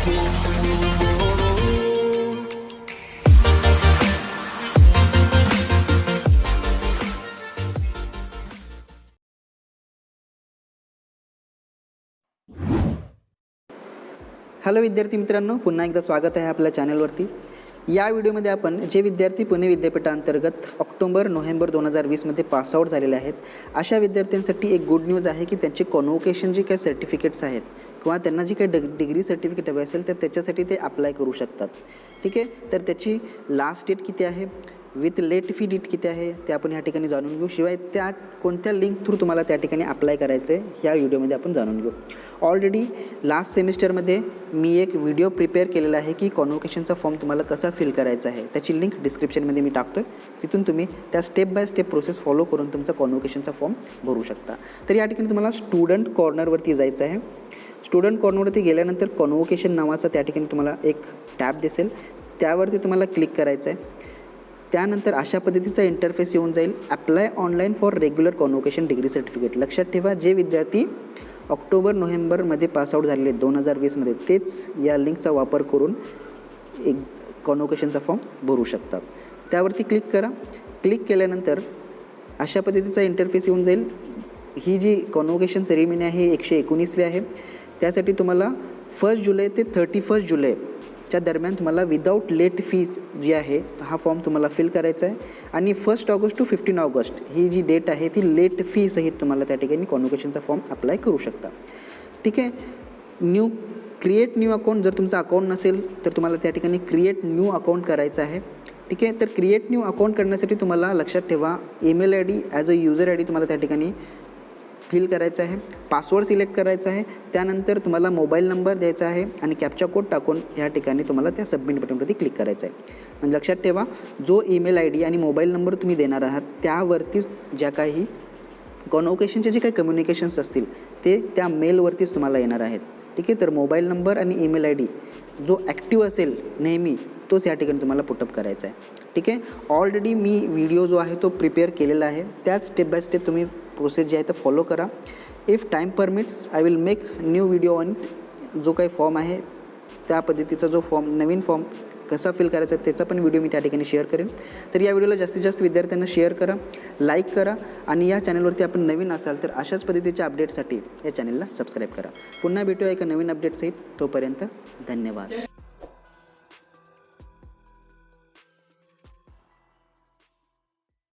Hello विद्यार्थी मित्रांनो, पुन्हा एकदा स्वागत आहे आपल्या चॅनलवरती. या व्हिडिओमध्ये आपण जे विद्यार्थी पुणे विद्यापीठांतर्गत ऑक्टोबर-नोव्हेंबर 2020मध्ये पासआउट झालेले आहेत, अशा विद्यार्थ्यांसाठी एक गुड न्यूज आहे की त्यांचे कॉन्व्होकेशन जे काही सर्टिफिकेट्स आहेत किंवा त्यांना जी काही डिग्री सर्टिफिकेट हवे असेल तर त्याच्यासाठी ते अप्लाय करू शकतात. ठीक आहे, तर त्याची लास्ट डेट किती आहे, विथ लेट फी डेट किती आहे ते आपण ह्या ठिकाणी जाणून घेऊ. शिवाय त्या कोणत्या लिंक थ्रू तुम्हाला त्या ठिकाणी अप्लाय करायचं आहे ह्या व्हिडिओमध्ये आपण जाणून घेऊ. ऑलरेडी लास्ट सेमिस्टरमध्ये मी एक व्हिडिओ प्रिपेअर केलेला आहे की कॉन्व्होकेशनचा फॉर्म तुम्हाला कसा फिल करायचा आहे. त्याची लिंक डिस्क्रिप्शनमध्ये मी टाकतो आहे. तिथून तुम्ही त्या step by step process follow करून तुमचा कॉन्व्होकेशनचा फॉर्म भरू शकता. तर या ठिकाणी तुम्हाला स्टुडंट कॉर्नरवरती जायचं आहे. स्टुडंट कॉर्नरवरती गेल्यानंतर कॉन्व्होकेशन नावाचा त्या ठिकाणी तुम्हाला एक टॅब दिसेल, त्यावरती तुम्हाला क्लिक करायचं आहे. त्यानंतर अशा पद्धतीचा इंटरफेस येऊन जाईल, apply online for regular convocation degree certificate. लक्षात ठेवा, जे विद्यार्थी ऑक्टोबर-नोव्हेंबरमध्ये पासआउट झालेले 2020मध्ये तेच या लिंकचा वापर करून एक कॉन्व्होकेशनचा फॉर्म भरू शकतात. त्यावरती क्लिक करा. क्लिक केल्यानंतर अशा पद्धतीचा इंटरफेस येऊन जाईल. ही जी कॉन्व्होकेशन सेरेमनी आहे 119वी आहे. त्यासाठी तुम्हाला 1 जुलै ते 31 जुलैच्या दरम्यान तुम्हाला विदाऊट लेट फी जी आहे हा फॉर्म तुम्हाला फिल करायचा आहे. आणि 1 ऑगस्ट टू 15 ऑगस्ट ही जी डेट आहे ती लेट फी सहित तुम्हाला त्या ठिकाणी कॉन्व्होकेशनचा फॉर्म अप्लाय करू शकता. ठीक आहे. क्रिएट न्यू अकाउंट, जर तुमचं अकाउंट नसेल तर तुम्हाला त्या ठिकाणी क्रिएट न्यू अकाउंट करायचं आहे. ठीक आहे. तर क्रिएट न्यू अकाउंट करण्यासाठी तुम्हाला लक्षात ठेवा, email I D as a user I D तुम्हाला त्या ठिकाणी फिल करायचं आहे. पासवर्ड सिलेक्ट करायचा आहे. त्यानंतर तुम्हाला मोबाईल नंबर द्यायचा आहे आणि कॅप्चा कोड टाकून ह्या ठिकाणी तुम्हाला त्या सबमिट बटनवरती क्लिक करायचं आहे. म्हणजे लक्षात ठेवा, जो ईमेल आय डी आणि मोबाईल नंबर तुम्ही देणार आहात त्यावरतीच ज्या काही कॉन्व्होकेशनचे जे काही कम्युनिकेशन्स असतील ते त्या मेलवरतीच तुम्हाला येणार आहेत. ठीक आहे. तर मोबाईल नंबर आणि ईमेल आय डी जो ॲक्टिव्ह असेल नेहमी तोच या ठिकाणी तुम्हाला पुटअप करायचा आहे. ठीक आहे. ऑलरेडी मी व्हिडिओ जो आहे तो प्रिपेअर केलेला आहे, त्याच स्टेप बाय स्टेप तुम्ही प्रोसेस जे आहे तर फॉलो करा. If time permits I will make new video on जो काही फॉर्म आहे त्या पद्धतीचा जो फॉर्म, नवीन फॉर्म कसा फिल करायचा त्याचा पण व्हिडिओ मी त्या ठिकाणी शेअर करेन. तर या व्हिडिओला जास्तीत जास्त विद्यार्थ्यांना शेअर करा, लाईक करा आणि या चॅनलवरती आपण नवीन असाल तर अशाच पद्धतीच्या अपडेटसाठी या चॅनलला सबस्क्राईब करा. पुन्हा भेटूया एका नवीन अपडेटसहित. तोपर्यंत धन्यवाद.